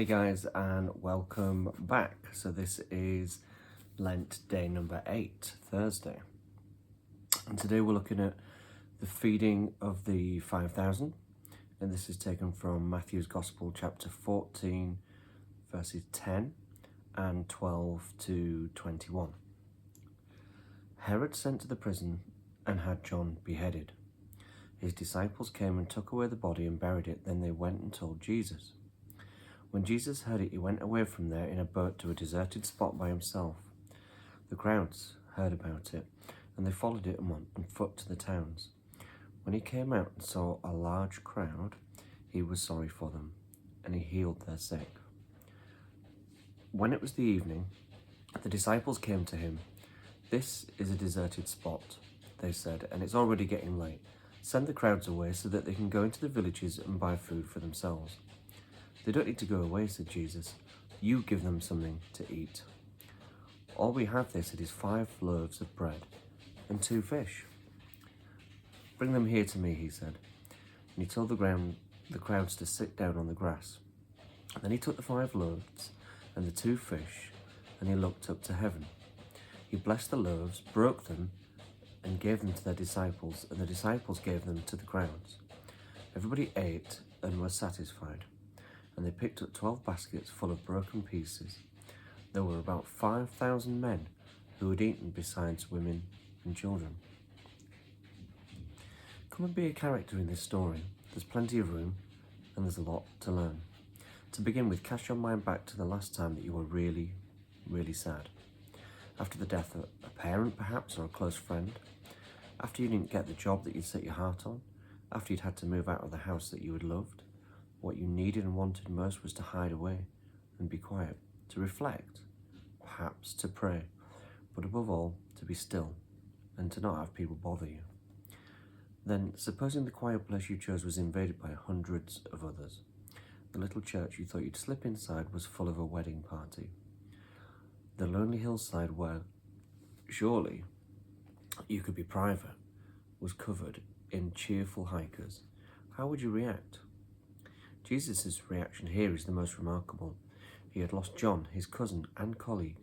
Hey guys, and welcome back. So this is Lent day number 8, Thursday. And today we're looking at the feeding of the 5,000. And this is taken from Matthew's Gospel, chapter 14, verses 10 and 12 to 21. Herod sent to the prison and had John beheaded. His disciples came and took away the body and buried it. Then they went and told Jesus. When Jesus heard it, he went away from there in a boat to a deserted spot by himself. The crowds heard about it, and they followed it and went on foot to the towns. When he came out and saw a large crowd, he was sorry for them, and he healed their sick. When it was the evening, the disciples came to him. "This is a deserted spot," they said, "and it's already getting late. Send the crowds away so that they can go into the villages and buy food for themselves." "They don't need to go away," said Jesus. "You give them something to eat." "All we have," they said, "is 5 loaves of bread and 2 fish." "Bring them here to me," he said. And he told the crowds to sit down on the grass. Then he took the 5 loaves and the 2 fish, and he looked up to heaven. He blessed the loaves, broke them, and gave them to their disciples, and the disciples gave them to the crowds. Everybody ate and was satisfied, and they picked up 12 baskets full of broken pieces. There were about 5,000 men who had eaten, besides women and children. Come and be a character in this story. There's plenty of room, and there's a lot to learn. To begin with, cast your mind back to the last time that you were really, really sad. After the death of a parent, perhaps, or a close friend. After you didn't get the job that you'd set your heart on. After you'd had to move out of the house that you had loved. What you needed and wanted most was to hide away and be quiet, to reflect, perhaps to pray, but above all, to be still and to not have people bother you. Then, supposing the quiet place you chose was invaded by hundreds of others. The little church you thought you'd slip inside was full of a wedding party. The lonely hillside where, surely, you could be private, was covered in cheerful hikers. How would you react? Jesus' reaction here is the most remarkable. He had lost John, his cousin and colleague.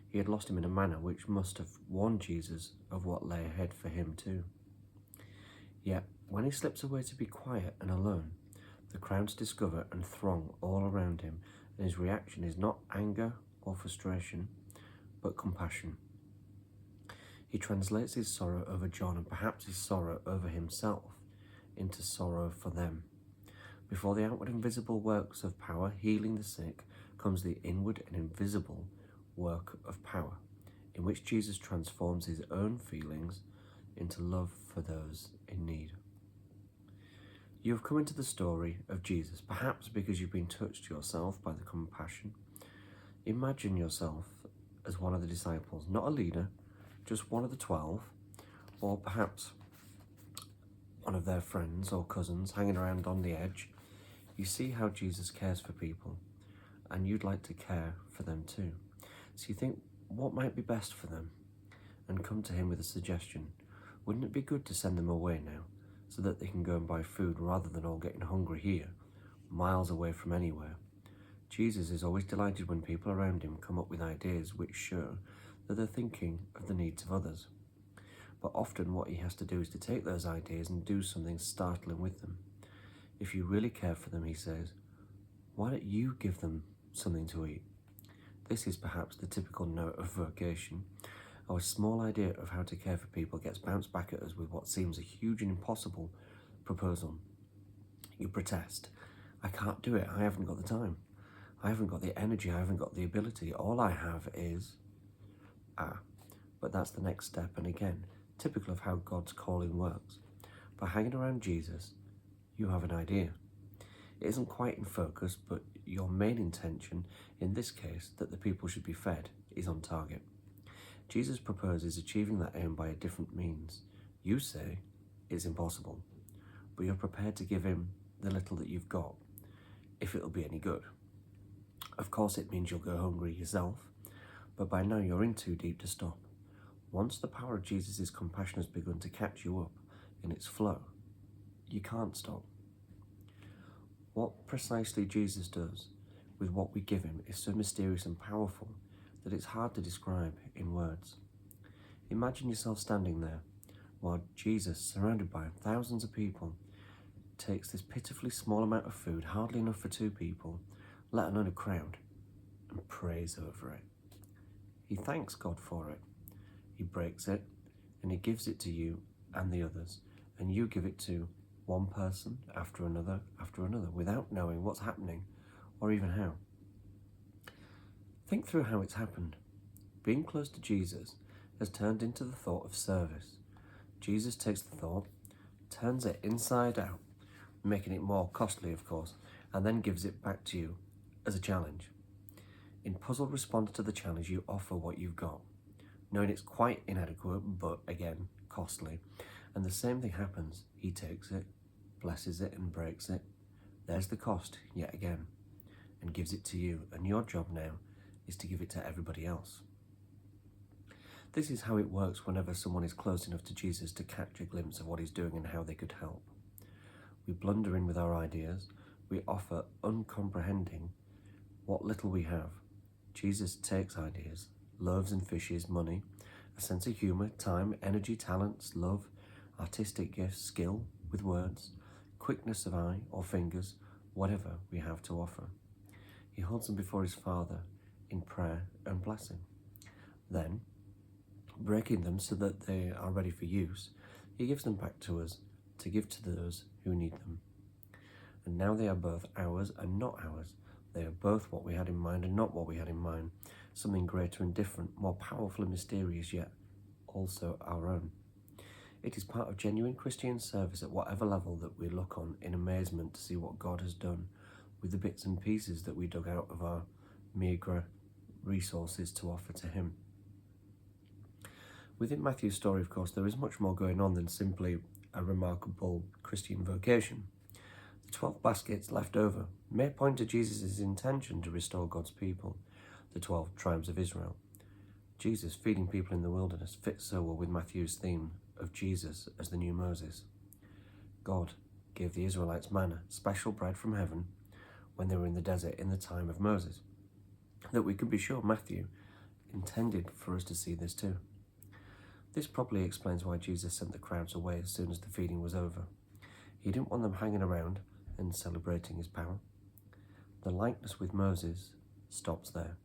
He had lost him in a manner which must have warned Jesus of what lay ahead for him too. Yet, when he slips away to be quiet and alone, the crowds discover and throng all around him, and his reaction is not anger or frustration, but compassion. He translates his sorrow over John and perhaps his sorrow over himself into sorrow for them. Before the outward and visible works of power, healing the sick, comes the inward and invisible work of power, in which Jesus transforms his own feelings into love for those in need. You have come into the story of Jesus, perhaps because you've been touched yourself by the compassion. Imagine yourself as one of the disciples, not a leader, just one of the 12, or perhaps one of their friends or cousins hanging around on the edge. You see how Jesus cares for people, and you'd like to care for them too. So you think, what might be best for them? And come to him with a suggestion. Wouldn't it be good to send them away now, so that they can go and buy food rather than all getting hungry here, miles away from anywhere? Jesus is always delighted when people around him come up with ideas which show that they're thinking of the needs of others. But often what he has to do is to take those ideas and do something startling with them. If you really care for them, he says, why don't you give them something to eat? This is perhaps the typical note of vocation. Our small idea of how to care for people gets bounced back at us with what seems a huge and impossible proposal. You protest. I can't do it. I haven't got the time. I haven't got the energy. I haven't got the ability. All I have is... But that's the next step, and again, typical of how God's calling works. By hanging around Jesus, you have an idea. It isn't quite in focus, but your main intention, in this case, that the people should be fed, is on target. Jesus proposes achieving that aim by a different means. You say it's impossible, but you're prepared to give him the little that you've got, if it'll be any good. Of course, it means you'll go hungry yourself, but by now you're in too deep to stop. Once the power of Jesus' compassion has begun to catch you up in its flow, you can't stop. What precisely Jesus does with what we give him is so mysterious and powerful that it's hard to describe in words. Imagine yourself standing there while Jesus, surrounded by thousands of people, takes this pitifully small amount of food, hardly enough for 2 people, let alone a crowd, and prays over it. He thanks God for it. He breaks it, and he gives it to you and the others, and you give it to one person after another, without knowing what's happening or even how. Think through how it's happened. Being close to Jesus has turned into the thought of service. Jesus takes the thought, turns it inside out, making it more costly, of course, and then gives it back to you as a challenge. In puzzled response to the challenge, you offer what you've got, knowing it's quite inadequate, but again, costly. And the same thing happens. He takes it, blesses it, and breaks it. There's the cost, yet again, and gives it to you. And your job now is to give it to everybody else. This is how it works whenever someone is close enough to Jesus to catch a glimpse of what he's doing and how they could help. We blunder in with our ideas. We offer uncomprehending what little we have. Jesus takes ideas, loaves and fishes, money, a sense of humour, time, energy, talents, love, artistic gifts, skill with words, quickness of eye or fingers, whatever we have to offer. He holds them before his Father in prayer and blessing. Then, breaking them so that they are ready for use, he gives them back to us to give to those who need them. And now they are both ours and not ours. They are both what we had in mind and not what we had in mind, something greater and different, more powerful and mysterious, yet also our own. It is part of genuine Christian service at whatever level that we look on in amazement to see what God has done with the bits and pieces that we dug out of our meagre resources to offer to him. Within Matthew's story, of course, there is much more going on than simply a remarkable Christian vocation. The 12 baskets left over may point to Jesus' intention to restore God's people, the 12 tribes of Israel. Jesus feeding people in the wilderness fits so well with Matthew's theme of Jesus as the new Moses. God gave the Israelites manna, special bread from heaven, when they were in the desert in the time of Moses. That we can be sure Matthew intended for us to see this too. This probably explains why Jesus sent the crowds away as soon as the feeding was over. He didn't want them hanging around and celebrating his power. The likeness with Moses stops there.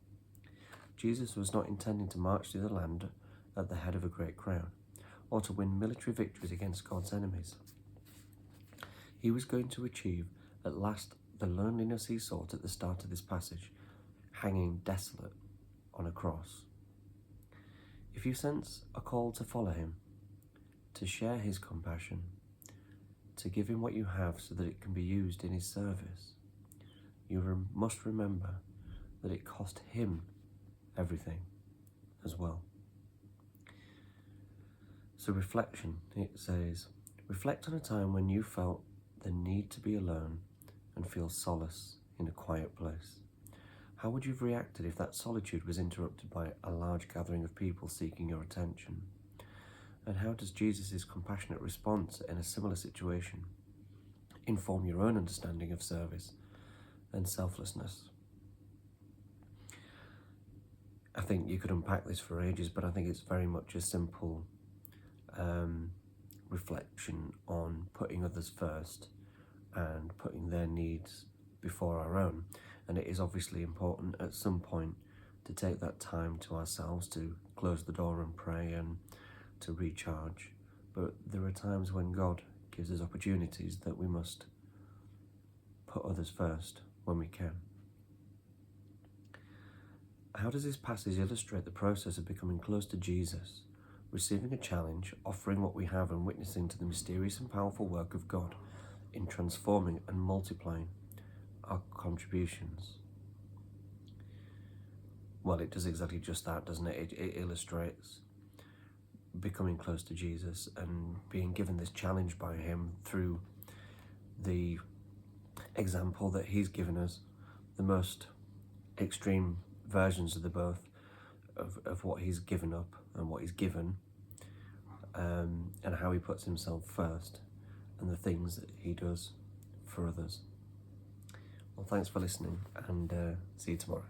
Jesus was not intending to march through the land at the head of a great crowd, or to win military victories against God's enemies. He was going to achieve at last the loneliness he sought at the start of this passage, hanging desolate on a cross. If you sense a call to follow him, to share his compassion, to give him what you have so that it can be used in his service, you must remember that it cost him everything as well. So reflection, it says, reflect on a time when you felt the need to be alone and feel solace in a quiet place. How would you have reacted if that solitude was interrupted by a large gathering of people seeking your attention? And how does Jesus' compassionate response in a similar situation inform your own understanding of service and selflessness? I think you could unpack this for ages, but I think it's very much a simple reflection on putting others first and putting their needs before our own. And it is obviously important at some point to take that time to ourselves, to close the door and pray and to recharge. But there are times when God gives us opportunities that we must put others first when we can. How does this passage illustrate the process of becoming close to Jesus, receiving a challenge, offering what we have, and witnessing to the mysterious and powerful work of God in transforming and multiplying our contributions? Well, it does exactly just that, doesn't it? It illustrates becoming close to Jesus and being given this challenge by him through the example that he's given us, the most extreme versions of the both of what he's given up and what he's given, and how he puts himself first and the things that he does for others. Well, thanks for listening, and see you tomorrow.